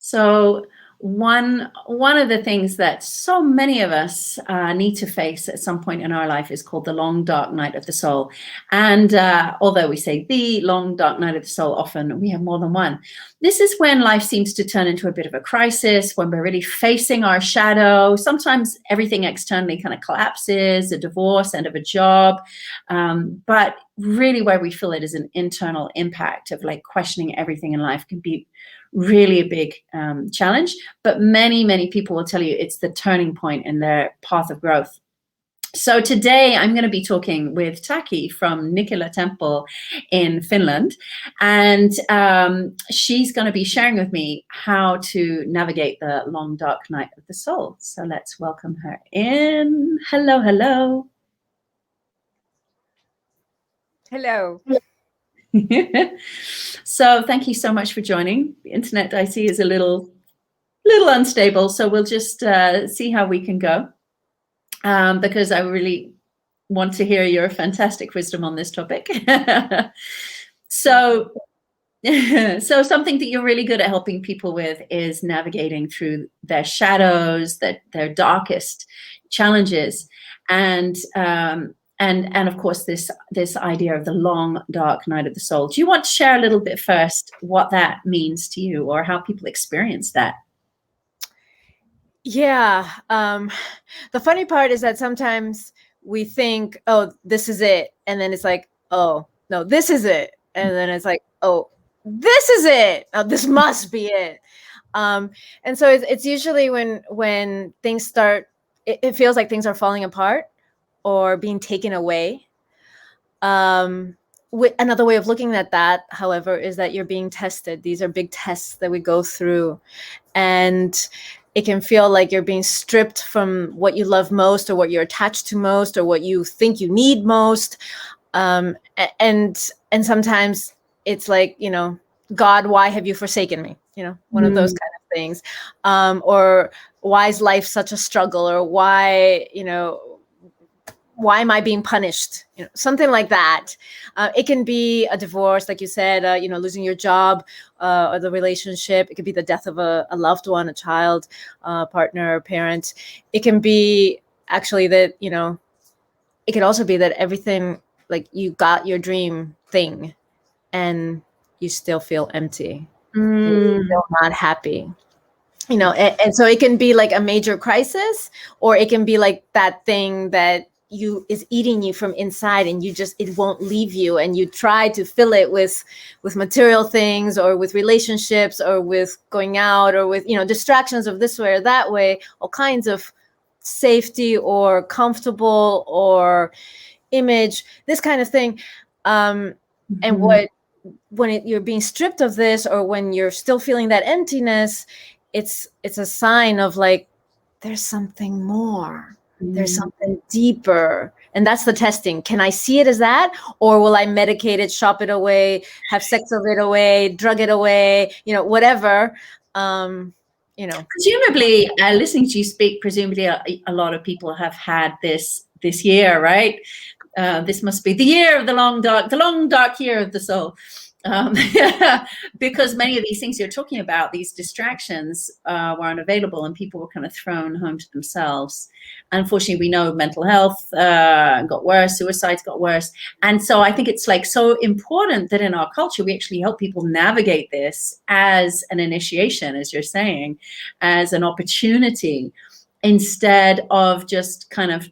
So one of the things that so many of us need to face at some point in our life is called the long dark night of the soul. And although we say the long dark night of the soul, often we have more than one. This is when life seems to turn into a bit of a crisis, when we're really facing our shadow. Sometimes everything externally kind of collapses, a divorce, end of a job. But really where we feel it is an internal impact of like questioning everything in life can be really a big challenge, but many people will tell you it's the turning point in their path of growth. So today I'm going to be talking with Taki'h from Nikkila Temple in Finland, and she's going to be sharing with me how to navigate the long dark night of the soul. So let's welcome her in. Hello. So thank you so much for joining. The internet, I see, is a little unstable, so we'll just see how we can go, because I really want to hear your fantastic wisdom on this topic. So something that you're really good at helping people with is navigating through their shadows, their darkest challenges, and of course this idea of the long dark night of the soul. Do you want to share a little bit first what that means to you, or how people experience that? Yeah. The funny part is that sometimes we think, oh, this is it. And then it's like, oh, no, this is it. And then it's like, oh, this is it. Oh, this must be it. And so it's usually when things start, it feels like things are falling apart or being taken away. Another way of looking at that, however, is that you're being tested. These are big tests that we go through. And it can feel like you're being stripped from what you love most, or what you're attached to most, or what you think you need most. And sometimes it's like, God, why have you forsaken me? One of those kind of things. Or why is life such a struggle? Or why am I being punished? Something like that. It can be a divorce, like you said, losing your job, or the relationship. It could be the death of a loved one, a child, partner, parent. It can be actually that, it could also be that everything, like you got your dream thing and you still feel empty. You're still not happy. And so it can be like a major crisis, or it can be like that thing that is eating you from inside, and it won't leave you, and you try to fill it with material things, or with relationships, or with going out, or with distractions of this way or that way, all kinds of safety or comfortable or image, this kind of thing. And when you're being stripped of this, or when you're still feeling that emptiness, it's a sign of like, there's something more. There's something deeper. And that's the testing. Can I see it as that? Or will I medicate it, shop it away, have sex of it away, drug it away, whatever. Presumably, listening to you speak, presumably a lot of people have had this year, right? This must be the year of the long dark year of the soul. Because many of these things you're talking about, these distractions, were unavailable, and people were kind of thrown home to themselves. Unfortunately, we know mental health got worse, suicides got worse. And so I think it's like so important that in our culture, we actually help people navigate this as an initiation, as you're saying, as an opportunity, instead of just kind of,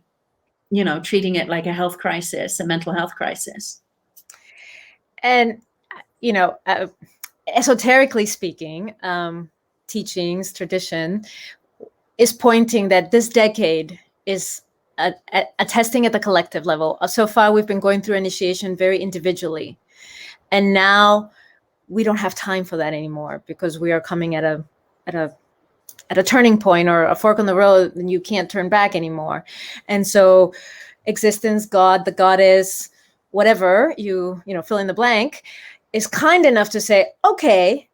treating it like a health crisis, a mental health crisis. And esoterically speaking, teachings, tradition is pointing that this decade is a testing at the collective level. So far, we've been going through initiation very individually. And now we don't have time for that anymore, because we are coming at a turning point, or a fork in the road, and you can't turn back anymore. And so existence, God, the goddess, whatever, you fill in the blank, is kind enough to say, okay,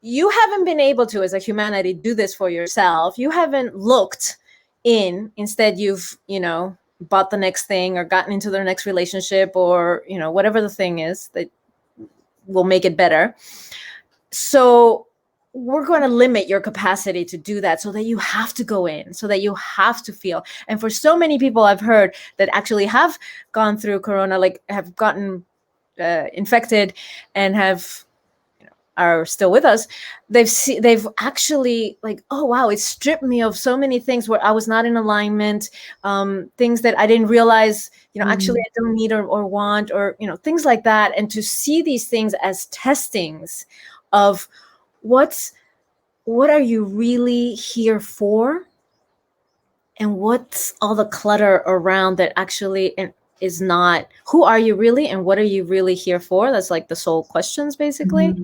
you haven't been able to, as a humanity, do this for yourself. You haven't looked in. Instead, you've, bought the next thing, or gotten into the next relationship, or, whatever the thing is that will make it better. So we're going to limit your capacity to do that, so that you have to go in, so that you have to feel. And for so many people I've heard that actually have gone through Corona, like have gotten infected and have are still with us, they've actually like, oh wow, it stripped me of so many things where I was not in alignment, things that I didn't realize, actually I don't need or want, or things like that. And to see these things as testings of what are you really here for, and what's all the clutter around that actually is not. Who are you really, and what are you really here for? That's like the soul questions, basically.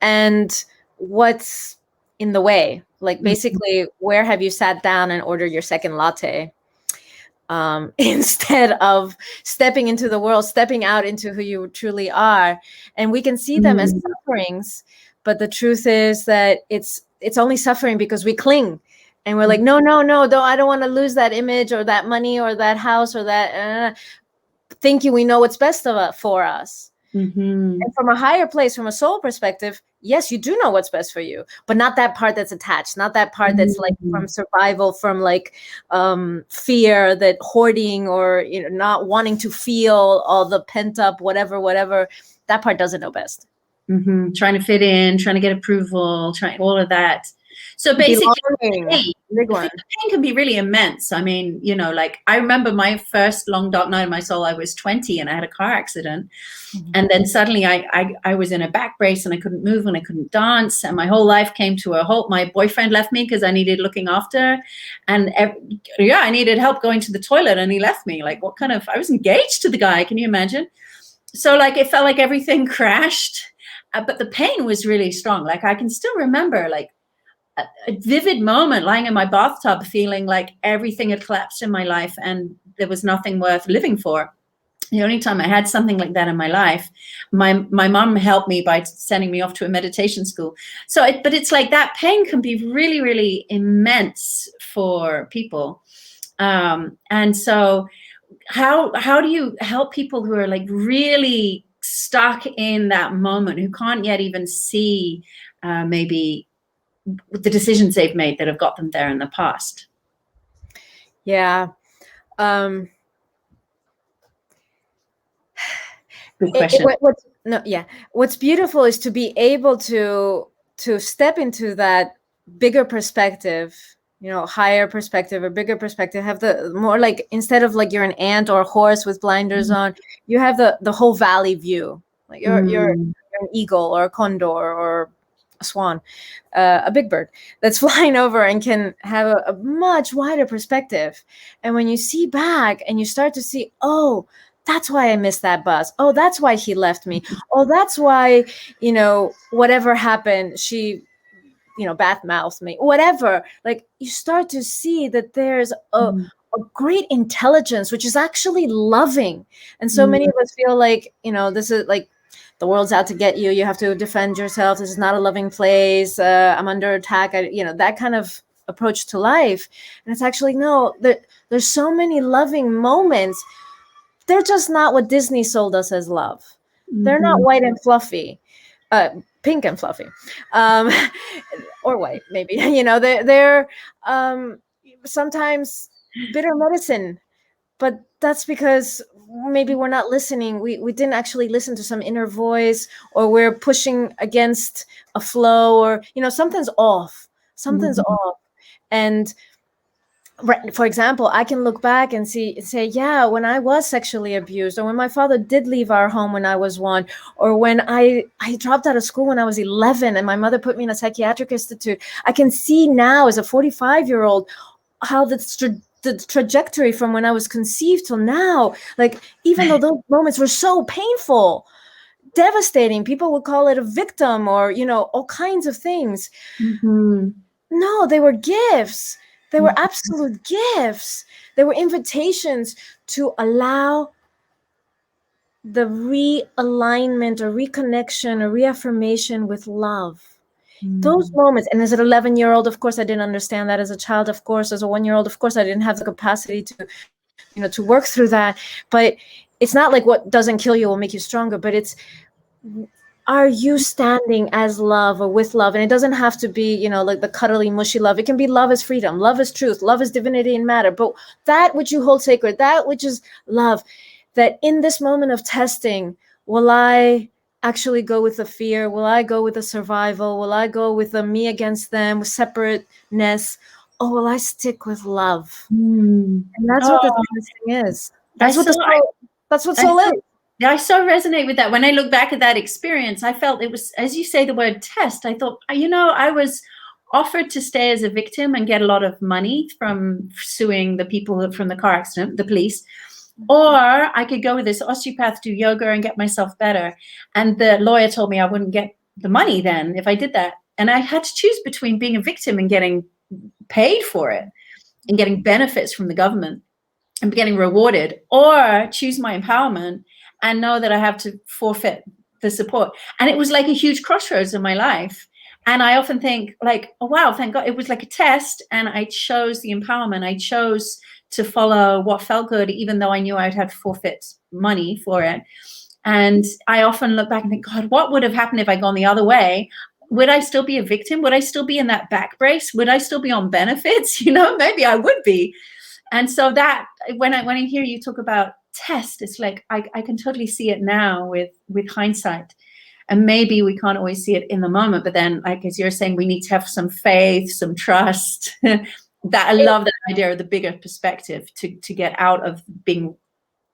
And what's in the way, like basically where have you sat down and ordered your second latte, instead of stepping into the world, stepping out into who you truly are. And we can see them as sufferings, but the truth is that it's only suffering because we cling, and we're like, no, I don't want to lose that image or that money or that house or that, thinking we know what's best for us. And from a higher place, from a soul perspective, yes, you do know what's best for you, but not that part that's attached, not that part that's like from survival, from like fear, that hoarding, or not wanting to feel all the pent up whatever. That part doesn't know best. Trying to fit in, trying to get approval, trying all of that. So basically, the pain can be really immense. I mean, like I remember my first long dark night of my soul, I was 20 and I had a car accident. And then suddenly I was in a back brace and I couldn't move and I couldn't dance. And my whole life came to a halt. My boyfriend left me because I needed looking after. And I needed help going to the toilet and he left me. Like I was engaged to the guy. Can you imagine? So like, it felt like everything crashed, but the pain was really strong. Like I can still remember like a vivid moment lying in my bathtub, feeling like everything had collapsed in my life and there was nothing worth living for. The only time I had something like that in my life, my mom helped me by sending me off to a meditation school. But it's like that pain can be really, really immense for people. And so how do you help people who are like really stuck in that moment, who can't yet even see maybe the decisions they've made that have got them there in the past? Yeah. Good question. What's beautiful is to be able to step into that bigger perspective, higher perspective or bigger perspective, have the more like, instead of like you're an ant or a horse with blinders on, you have the whole valley view. Like you're an eagle or a condor or a swan, a big bird that's flying over and can have a much wider perspective. And when you see back and you start to see, oh, that's why I missed that bus. Oh, that's why he left me. Oh, that's why, whatever happened, she, bath mouthed me, whatever. Like you start to see that there's a great intelligence, which is actually loving. And so many of us feel like, this is like, the world's out to get you. You have to defend yourself. This is not a loving place. I'm under attack. That kind of approach to life. And it's actually, no, there's so many loving moments. They're just not what Disney sold us as love. They're not white and fluffy, pink and fluffy, or white, maybe. They're sometimes bitter medicine, but that's because maybe we're not listening. We didn't actually listen to some inner voice, or we're pushing against a flow, or something's off. Something's off. And for example, I can look back and say, yeah, when I was sexually abused, or when my father did leave our home when I was 1, or when I dropped out of school when I was 11 and my mother put me in a psychiatric institute, I can see now as a 45-year-old how the trajectory from when I was conceived till now, like even though those moments were so painful, devastating, people would call it a victim or, all kinds of things. No, they were gifts. They were absolute gifts. They were invitations to allow the realignment or reconnection or reaffirmation with love. Those moments. And as an 11-year-old, of course, I didn't understand that. As a child, of course, as a 1-year-old, of course, I didn't have the capacity to, to work through that. But it's not like what doesn't kill you will make you stronger, but it's are you standing as love or with love? And it doesn't have to be, you know, like the cuddly, mushy love. It can be love as freedom, love as truth, love as divinity and matter. But that which you hold sacred, that which is love, that in this moment of testing, will I actually go with the fear? Will I go with the survival? Will I go with the me against them, with separateness? Or will I stick with love? And that's what the testing is. That's what soul is. Yeah, I so resonate with that. When I look back at that experience, I felt it was, as you say, the word test. I thought, you know, I was offered to stay as a victim and get a lot of money from suing the people from the car accident, the police. Or I could go with this osteopath, do yoga and get myself better. And the lawyer told me I wouldn't get the money then if I did that. And I had to choose between being a victim and getting paid for it and getting benefits from the government and getting rewarded, or choose my empowerment and know that I have to forfeit the support. And it was like a huge crossroads in my life. And I often think like, oh, wow, thank God. It was like a test. And I chose the empowerment. I chose to follow what felt good, even though I knew I'd have to forfeit money for it. And I often look back and think, God, what would have happened if I'd gone the other way? Would I still be a victim? Would I still be in that back brace? Would I still be on benefits? You know, maybe I would be. And so that when I hear you talk about test, it's like I can totally see it now with hindsight. And maybe we can't always see it in the moment, but then, like as you're saying, we need to have some faith, some trust. That I love that idea of the bigger perspective to get out of being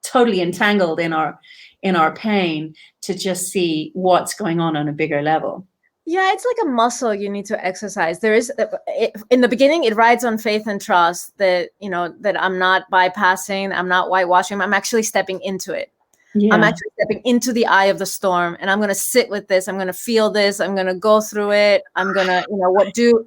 totally entangled in our pain, to just see what's going on a bigger level. Yeah, it's like a muscle you need to exercise. There is, in the beginning, it rides on faith and trust that, you know, that I'm not bypassing, I'm not whitewashing, I'm actually stepping into it. Yeah. I'm actually stepping into the eye of the storm, and I'm going to sit with this. I'm going to feel this. I'm going to go through it. I'm going to,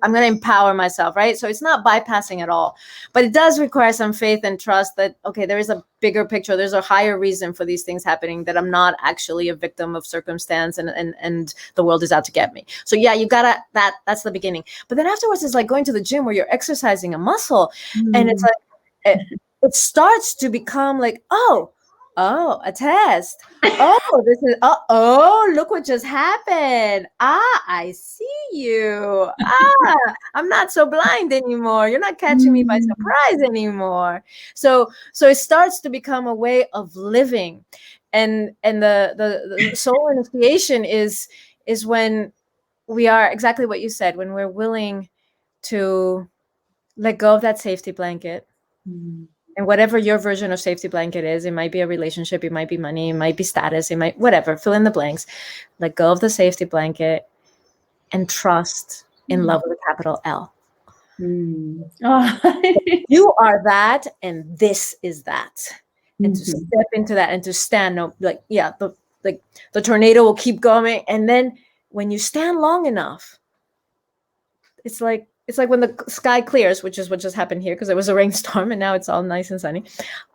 I'm going to empower myself, right? So it's not bypassing at all, but it does require some faith and trust that, okay, there is a bigger picture. There's a higher reason for these things happening, that I'm not actually a victim of circumstance and the world is out to get me. So yeah, you gotta, that's the beginning. But then afterwards, it's like going to the gym where you're exercising a muscle, and it's like, it starts to become like, oh, a test. Oh, this is, look what just happened. I see you. I'm not so blind anymore. You're not catching me by surprise anymore. So it starts to become a way of living. And the soul initiation is when we are exactly what you said, when we're willing to let go of that safety blanket. And whatever your version of safety blanket is, it might be a relationship, it might be money, it might be status, it might, whatever, fill in the blanks. Let go of the safety blanket and trust in love with a capital L. You are that, and this is that. And to step into that and to stand, the tornado will keep going. And then when you stand long enough, it's like when the sky clears, which is what just happened here, because there was a rainstorm and now it's all nice and sunny.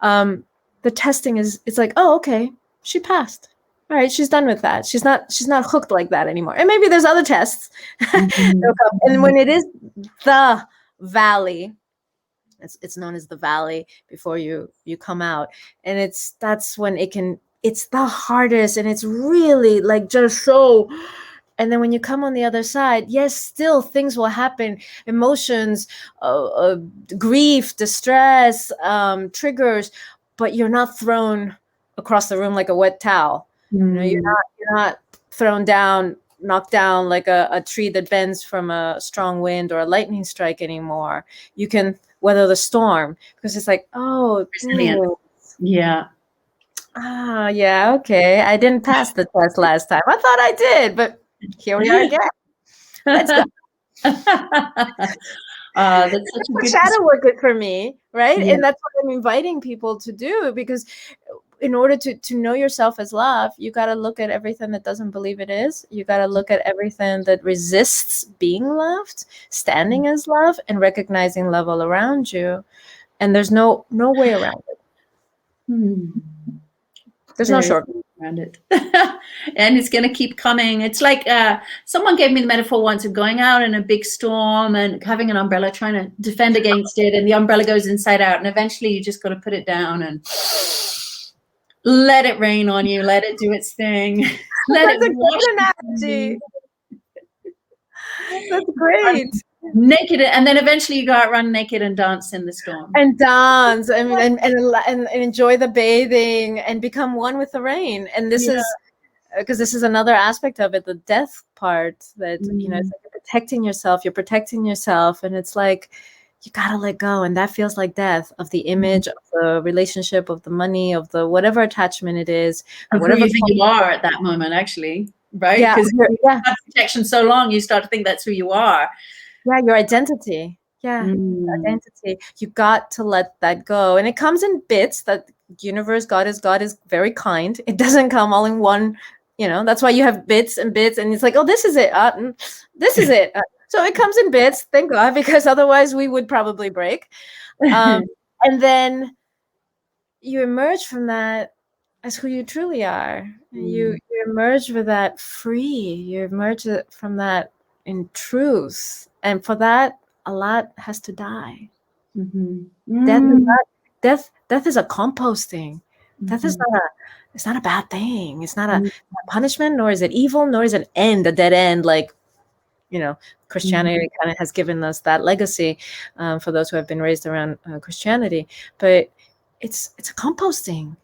The testing it's like, oh, okay, she passed. All right, she's done with that. She's not hooked like that anymore. And maybe there's other tests. And when it is the valley, it's known as the valley before you come out. And that's when it's the hardest, and it's really like just so. And then when you come on the other side, yes, still things will happen. Emotions, grief, distress, triggers, but you're not thrown across the room like a wet towel. You know, you're not thrown down, knocked down like a tree that bends from a strong wind or a lightning strike anymore. You can weather the storm, because it's like, yeah. Yeah, okay. I didn't pass the test last time. I thought I did, but here we are again. Let's go. That's such a good shadow work it for me, right? Yeah. And that's what I'm inviting people to do, because in order to know yourself as love, you got to look at everything that doesn't believe it is. You got to look at everything that resists being loved, standing as love, and recognizing love all around you. And there's no way around it. There's no shortcut around it. And it's going to keep coming. It's like someone gave me the metaphor once of going out in a big storm and having an umbrella, trying to defend against it, and the umbrella goes inside out, and eventually you just got to put it down and let it rain on you, let it do its thing, let it That's a wash great analogy. That's great. naked, and then eventually you go out, run naked, and dance in the storm. And dance, I mean, and enjoy the bathing and become one with the rain. And this is because this is another aspect of it, the death part, that you know, it's like you're protecting yourself, and it's like you gotta let go, and that feels like death of the image, of the relationship, of the money, of the whatever attachment it is, Of whatever who you think you are at that moment, actually, right? Yeah, Because yeah, you've had protection so long, you start to think that's who you are. yeah, your identity. Yeah, identity. You got to let that go, and it comes in bits. That universe, God is very kind. It doesn't come all in one. You know, that's why you have bits and bits, and it's like, oh, this is it. This is it. So it comes in bits. Thank God, because otherwise we would probably break. And then you emerge from that as who you truly are. You emerge with that free. You emerge from that in truth, and for that, a lot has to die. Death is a composting. Death is not a. It's not a bad thing. It's not a punishment, nor is it evil, nor is it a dead end. Like, you know, Christianity kind of has given us that legacy for those who have been raised around Christianity. But it's a composting.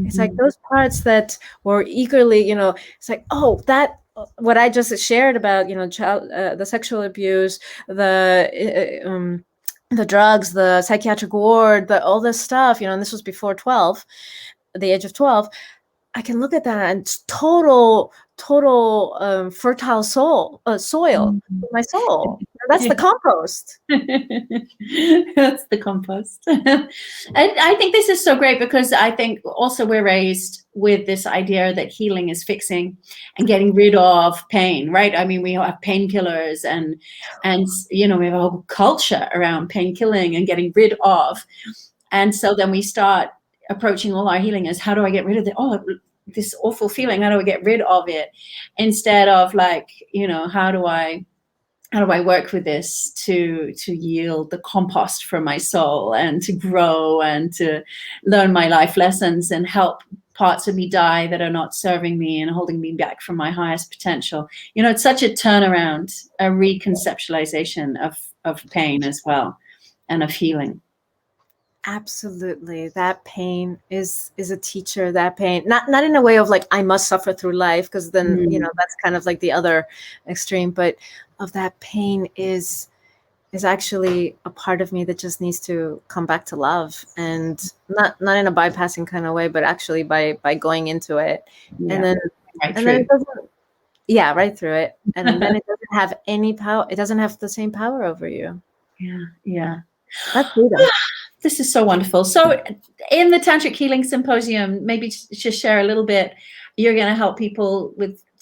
It's like those parts that were eagerly, you know, it's like, oh, that what I just shared about, you know, the sexual abuse, the drugs, the psychiatric ward, all this stuff, you know, and this was before the age of 12. I can look at that and it's total fertile soil in my soul. That's the compost. That's the compost. I think this is so great, because I think also we're raised with this idea that healing is fixing and getting rid of pain, right? I mean, we have painkillers and you know, we have a whole culture around painkilling and getting rid of. And so then we start approaching all our healing as, how do I get rid of this awful feeling? How do I get rid of it? Instead of like, you know, how do I work with this to yield the compost from my soul and to grow and to learn my life lessons and help parts of me die that are not serving me and holding me back from my highest potential? You know, it's such a turnaround, a reconceptualization of pain as well, and of healing. Absolutely. That pain is a teacher. That pain, not in a way of like, I must suffer through life, because then, you know, that's kind of like the other extreme, but of that pain is actually a part of me that just needs to come back to love, and not in a bypassing kind of way, but actually by going into it. And then it doesn't, right through it. And then it doesn't have any power. It doesn't have the same power over you. Yeah. That's freedom. This is so wonderful. So in the Tantric Healing Symposium, maybe just share a little bit. You're going to help people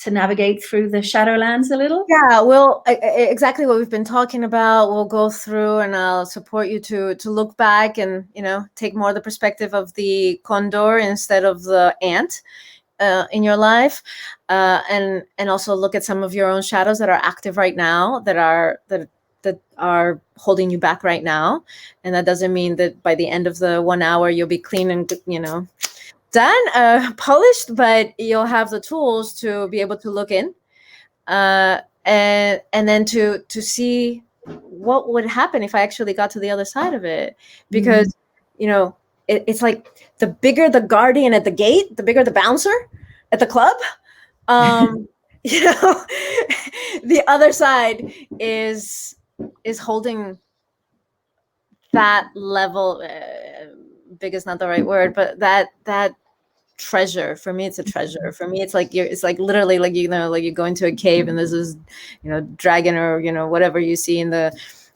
to navigate through the Shadowlands a little? Yeah, well, exactly what we've been talking about. We'll go through, and I'll support you to look back and, you know, take more the perspective of the condor instead of the ant in your life, and also look at some of your own shadows that are active right now, that are holding you back right now. And that doesn't mean that by the end of the 1 hour you'll be clean and, you know, done, polished, but you'll have the tools to be able to look in, and then to see what would happen if I actually got to the other side of it. Because you know, it's like, the bigger the guardian at the gate, the bigger the bouncer at the club. You know, the other side is holding that level. Big is not the right word, but that treasure. For me, it's a treasure. For me, it's like literally like, you know, like you go into a cave and there's this, you know, dragon, or, you know, whatever you see in the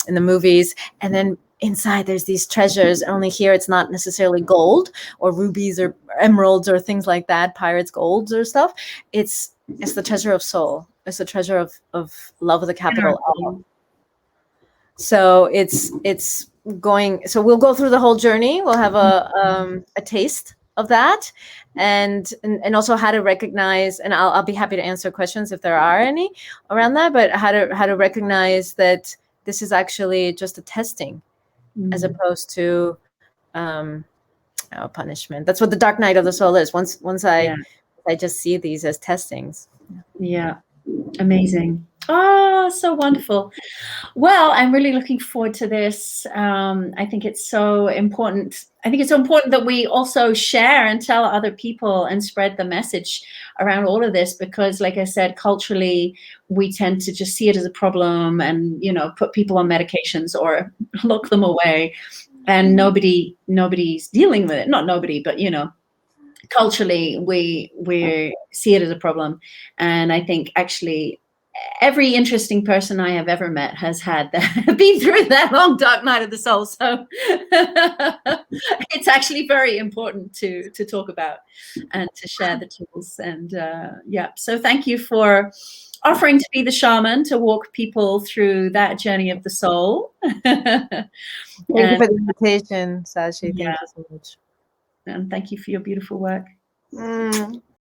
movies, and then inside there's these treasures. Only here it's not necessarily gold or rubies or emeralds or things like that, pirates golds or stuff. It's the treasure of soul. It's the treasure of love with a capital L. So it's going. So we'll go through the whole journey. We'll have a taste of that, and also how to recognize. And I'll be happy to answer questions if there are any around that. But how to recognize that this is actually just a testing, as opposed to punishment. That's what the dark night of the soul is. Once Yeah. I just see these as testings. Yeah. Amazing. Oh, so wonderful. Well, I'm really looking forward to this. I think it's so important. I think it's so important that we also share and tell other people and spread the message around all of this, because like I said, culturally, we tend to just see it as a problem and, you know, put people on medications or lock them away, and nobody's dealing with it. Not nobody, but, you know, culturally we see it as a problem. And I think actually every interesting person I have ever met has had that, been through that long dark night of the soul. So it's actually very important to talk about and to share the tools. And yeah, so thank you for offering to be the shaman to walk people through that journey of the soul. Thank you for the invitation, Shashi. Yeah. Thank you so much. And thank you for your beautiful work.